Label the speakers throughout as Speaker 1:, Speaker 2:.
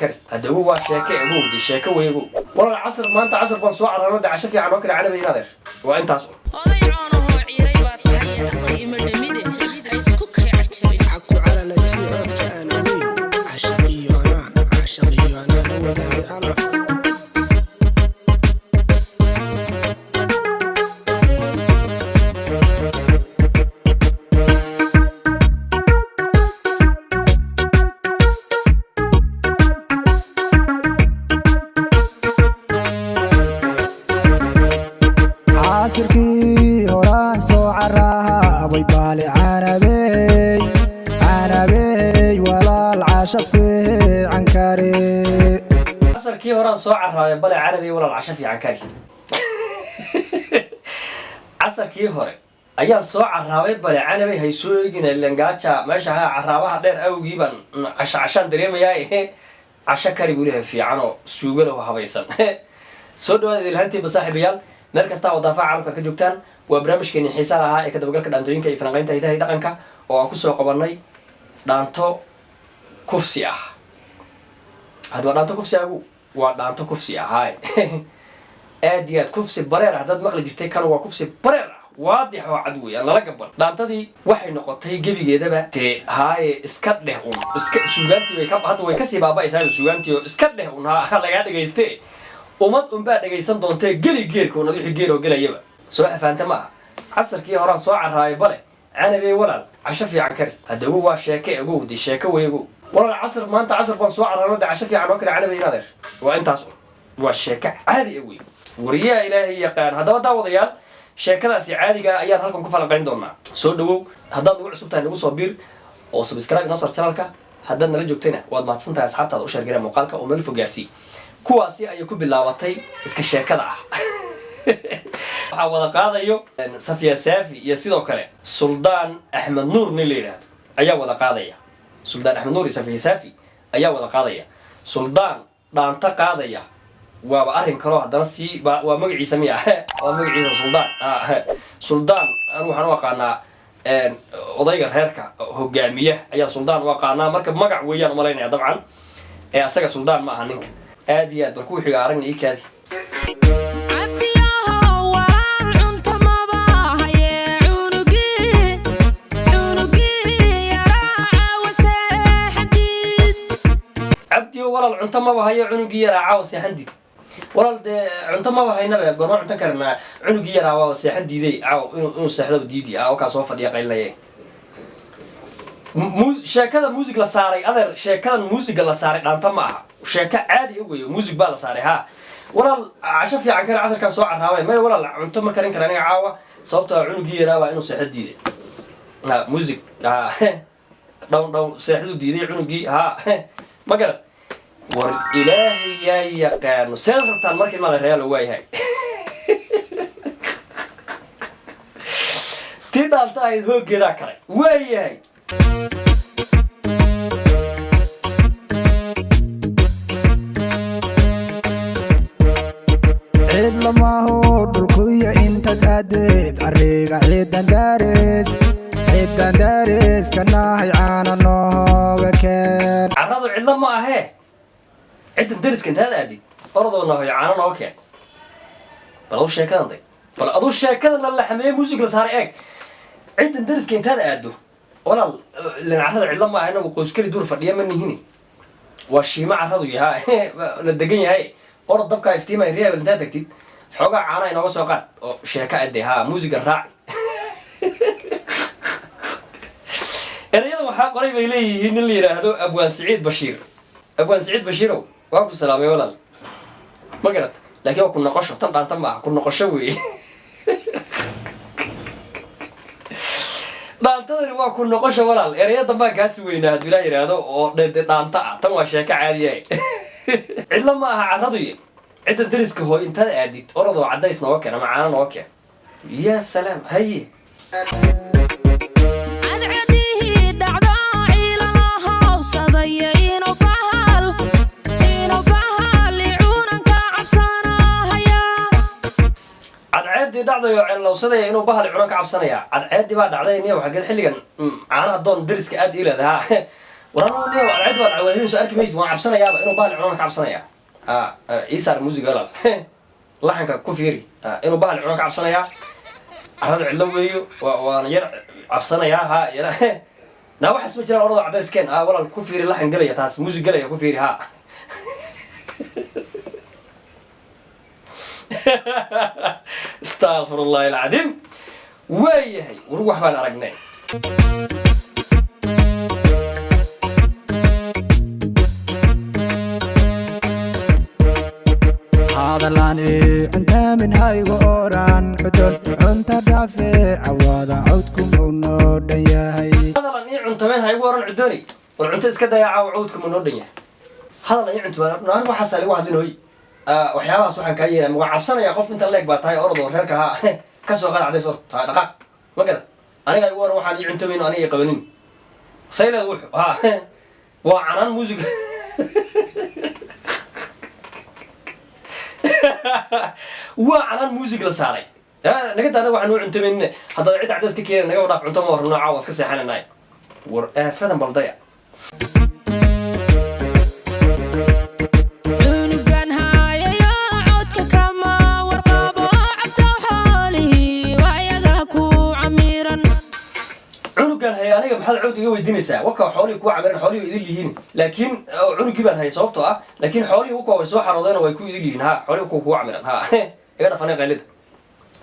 Speaker 1: كري هذا هو شاكة أبوه دي شاكة ويجو والله العصر ما أنت عصر بنسوع على رد عشان في عناكر على بين هذا وأنت عصر
Speaker 2: عصركي هوران سو عراها ويبالي عربي ولا العشق فيه عنكري
Speaker 1: عصركي هوران سو عراها بلا عربي ولا العشق فيه عنكري عصركي هوري أيام سو عراها بلا عربي هيسويجين اللي ماشي عراها دير أو جيبان عشان دريم ياي عشان كري بيقولها في عنو سوقله وحبيسان سودوا الهنتي بصاحب يال مركز تاو دافع عالمka ka joogtaan waa barnaamijkeeni xiisaha ahaa ee ka dabagalka dhaantooyinka iyo falanqaynta hidaha dhaqanka oo aan ku soo qabanay dhaanto kufsi ah hadwa dhaanto kufsi ah waa dhaanto kufsi ah aadiyad kufsi bareer hadad maqli jirtay kan waa kufsi bareer waadix oo cad weeyaan lala gaban dhaantadii waxay noqotay gebigeedaba tee iska dheh iska suugaantii way ka hadda way ka sii baabaaysaa suugaantii oo iska dheh laga dhageystay umad baa dhageysan doonta geli geerkoon wixii geero galayaba soo afaanta ma casarkii horaan soo caraay bale anabe walaal casho fiican kari hada ugu waa sheeke ugu di sheeke weego walaal casar maanta casar baan soo caraano casho fiican oo kale anabe inaadeer waa intaas waa sheeke caadi ah weey wariyaa ilaahay yaqaan hadaba daawadayaal sheekadaasi caadiga ayaan halkan ku falanqayn doonaa soo dhawow haddaad ugu cusub tahay nagu soo biir oo subscribe inoo sar channelka haddaad nala joogtayna waad mahadsantahay asxaabtaada u sheer garaa muuqaalka oo meel fogaarsii kuwaasi ay ku bilaabatay iska sheekada ah waxa wada qaadayo Safiya Saafi iyo sidoo kale Suldaan Ahmed Nuur Nileerad ayaa wada qaadaya Suldaan Ahmed Nuur iyo Safiya Saafi ayaa wada qaadaya Suldaan dhaanta qaadaya waa arrin kale hadana si waa magaciisa miya waa magaciisa Suldaan Suldaan aan waxaan u aqaanaa odayga reerka hogaamiye ayaa Suldaan u aqaanaa marka magac weeyaan u maleynaya dabcan asaga Suldaan ma aha ninka aadiyad barku xiga aragna ii kaadi abdi walaal cunto ma bahayo cunugi yara caaw seexandid walaal de cunto ma bahaynaba goorma cunto karna cunugi yara waa seexan diiday caaw inuu seexdo diidi ka soo fadhiya qaylaye sheekada music la saaray adeer sheekadan music la saaray dhaanta ma aha sheeka caadi ah weeyo music baa la saaray walaal casho fiican kale casarkan soo caraabay ma walaal cunto ma karin karaan caawa sababtoo cunugi yara waa inuu seexdo diiday music down seexdo diiday cunugi ma garad war ilaahay ya yaqaan seertan markii ma la reeyay waayahay tii dhaanta ay hoogeeda kale waayahay
Speaker 2: عيد لما هو بالكوية انت تأديت عريق عيدان دارس كناهي عانا نوغا كان
Speaker 1: عرضو عيد لما اهي عيدان دارس كنت هذا أدي أرضو نوغا عانا نوغا كان بلو الشيكادان دي بل أدو الشيكادان اللي حميه موسيقى لسهاري ايك عيدان دارس كنت هذا أدو ولا لأن عرضو عيد لما اهينا وقوسكري دور فرديا مني هيني والشيما عرضو يها لدقيني هاي أرض دبكا افتيما يريا بلنتا تكتيد حوغا عانا ينوغا سوقات شيكا أدي موسيقى الراعي erayada waxa qoray bay leeyihiin in la yiraahdo Abwaan Saciid Bashiir waa ku salaamay walaal ma garad laakiin waa ku noqosho tan dhaanta ma ku noqosho weey dhaantadani waa ku noqosho walaal erayada baan kaasi weynaa hadii la yiraahdo oo dhaanta ah tan waa sheeko caadi ah cidla ma aha carraduye cidda dariska hooy inta aadid orado cadays noo keen ama caana noo keen ya salaam haye عادي دعده لو سدي إنه بحال عنا كعب سنة عادي بعد عادي إنه وحاجات حلقا عنا دون درس كأدي إلى ده ورانو نيو على عدوى العوامين سؤال كميز ما عبسنا يابا إنه بالي عنك عبسنا يا يسار موسيقى لا لحنك كفيري إنه بالي عنك عبسنا يا هذا علوي وأنا ير عبسنا يا ها ير نا واحد اسمه جرى ورضع عدس كان والله الكفيري لحن قلية تاس موسيقى قلية كفيري ها استغفر الله العظيم ويهي وروح بنا رجناي
Speaker 2: هذا لاني انت من هاي وران حدود انت دافع عوض عودكم ونود يا هي
Speaker 1: هذا لاني انت من هاي وران عدوني والعنت اسكدا يا عودكم ونود يا هذا لاني انت انا ما حسالي واحد انه waxyaabahaas waxaan ka yeelay ma cabsanaya qof inta leeg baa tahay ordo reerka ha ka soo qaad cadays orto dhaqaaq ma gada aniga ay waran waxaan ii cuntamayno aniga qabanin sayleed wuxuu ha waa canan music waa canan music la saaray naga taana waxaan u cuntamayno hadda cid cadays ka keenay naga wadaaf cunto ma warno caawa iska seexanaynaay war aafadan baldaya كان هي أنا محل عود يجوا يدينيسا وكا حولي كوا عمرن حولي يدليهين لكن عنق جبان هي صوبته لكن حولي وكا وسوا حرضينا ويكون يدليهين ها حولي كوا عمرن ها إيه فني غلط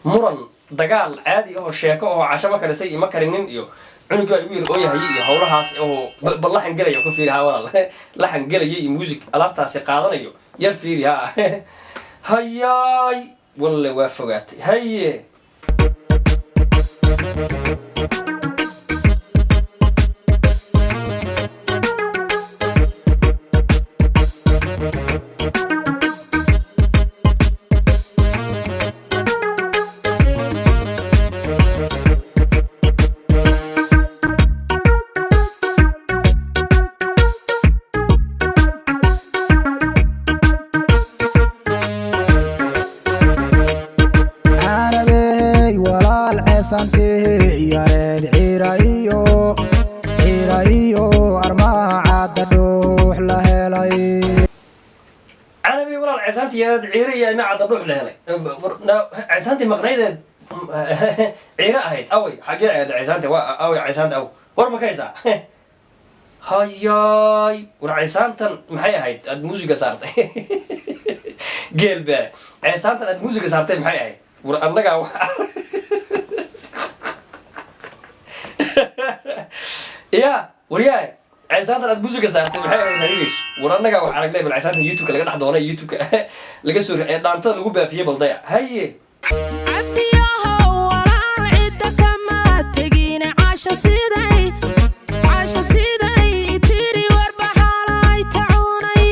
Speaker 1: مرن دجال عادي أو شيكة أو عشان ما كان سيء ما كرنين يو عنق يقول أوه هي حولها أو بالله حنجلي يكون فيها والله لا حنجلي موسيقى ألعبتها سقاطنا يو يرفيها هياي والله وافقت هي
Speaker 2: santi yared ciiraiyo armacada dhuux la helay
Speaker 1: calabi walaal ciisanti yared ciiraiyo armacada dhuux la helay ciisanti maqnaydeed ciira ahayd away xagee ahayd ciisanti waa away ciisanti aw war ma kaysa hayaay war ciisantan maxay ahayd ad muusiga saartay geel baa ciisantan ad muusiga saartay maxay ahayd war annaga يا ورياي عيسان الموسيقى صارت maxay hariish waranaga wax aragnay bal ciisan youtube laga dhax doonay youtube laga soo dhaanta lagu baafiyay baldaya haye
Speaker 3: abdiyaha walaan cid kama tagin caasha siday tiri warbaxalay taunay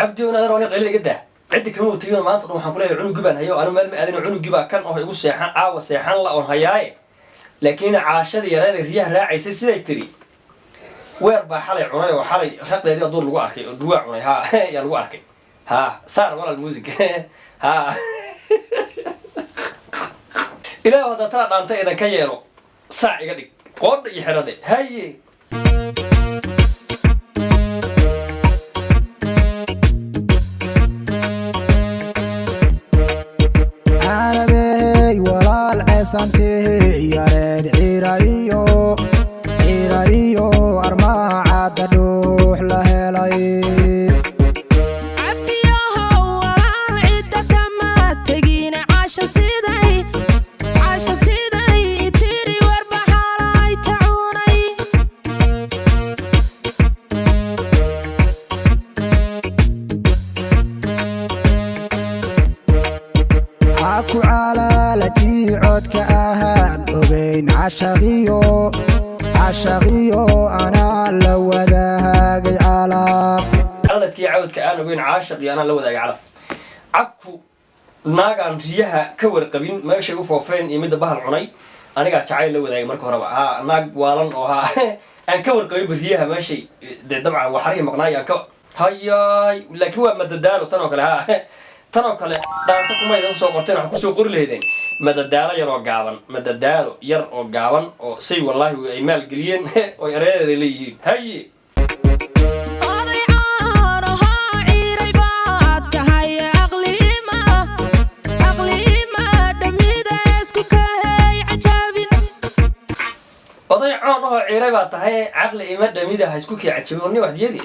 Speaker 1: abdiyoona rooni qeyl iga daa cid kama tagin maanta waxaan ku leeyahay cunug gibaan hayo anu meel ma aadin cunug gibaa kan oo igu seexan aawa seexan la on hayaay لكن عاشدي يراد ريح راعي سيدي تري وير با حلي عناي وحلي رقدي دور لو اركي دوا عناي ها يا لو اركي ها صار ولا الموسيقى ها الى ودا ترى دانت اذا كيرو ساع iga dhig qood iyo xirade haye
Speaker 2: santi yared ciiraiyo armacada dhuux la helay
Speaker 3: abdiyaha walaan cid kama tagin caasha siday tiri warbaxalay taunay
Speaker 2: aku calaalati codka ahaan ogeyn cashaqiyo anaa la wadaagay calaf
Speaker 1: caladkii cawdka aan ogeyn caashiqii anaa la wadaagay calaf cabku naagaan riyaha ka warqabin meeshay u foofeen iyo midda bahal cunay anigaa jacayl la wadaagay marka horeba naag waalan oo aan ka warqabin riyaha meeshay dee dabcan waxarihii maqnaay aan ka hayaay laakiin waa madadaalo tan oo kale tan oo kale dhaanta kuma idan soo qorteen waxa ku soo qori lahaydeen madadaalo yar oo gaaban madadaalo yar oo gaaban oo say wallahi ay maal geliyeen oo ereyadeeda leeyihiin haye
Speaker 3: oday caano haa ciiray baad tahay aqliima dhamida isku kahey cajaabin
Speaker 1: oday caan oo ciiray baa tahay caqli ima dhamida ha isku kii cajabin ni waxdiyadi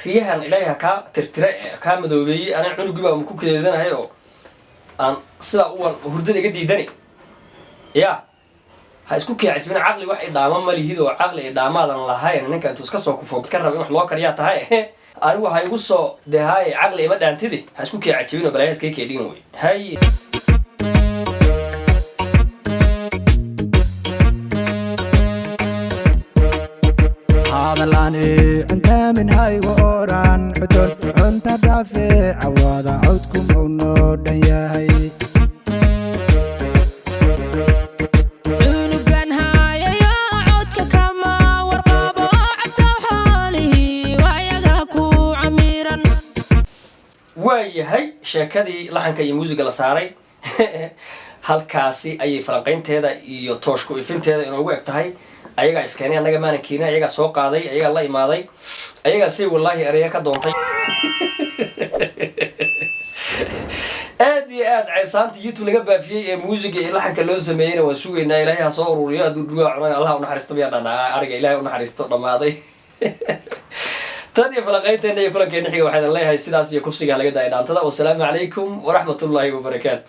Speaker 1: riyahan ilaahay ka tirtire ka madoobeeyay ana cunugiba ku kaleedanahay oo aan sida uu hurdada iga diidani ya ha isku kii cajabin caqli wax idaama ma lihid oo caqli idaamadan lahayn ninka intuu iska soo kufo iska rabo in wax loo kariya tahay anigu waxa igu soo dehay caqli ima dhaantidi ha isku kii cajabin oo balaayaas kee dhigan way hay
Speaker 2: hadalani inta min haygo oran xudun cunta dhaafe cawada codku mawno dhan yahay
Speaker 3: cunugan haayayo codka kama warqabo cabta xoolihii waayaga ku camiran
Speaker 1: waayahay sheekadii laxanka iyo muusiga la saaray halkaasi ayay falanqaynteeda iyo tooshku ifinteeda inoogu eg tahay ayagaa iskeenay annaga maanan keenin ayagaa soo qaaday ayagaa la imaaday ayagaa si wallaahi ereya ka doontay aad iyo aad caysaanta youtube laga baafiyey ee muusiga iyo laxanka loo sameeyeyna waan sugaynaa ilaahay ha soo ururiyo hadduu dhugaa cunan allah unaxariisto miyaa dhanaa ariga ilaahay unaxariisto dhammaaday tan iyo falanqaynteena iyo kulankeena xiga waxaan leeyahay sidaas iyo kufsiga laga daayay dhaantada wasalaamu calaykum waraxmatullaahi wabarakaatu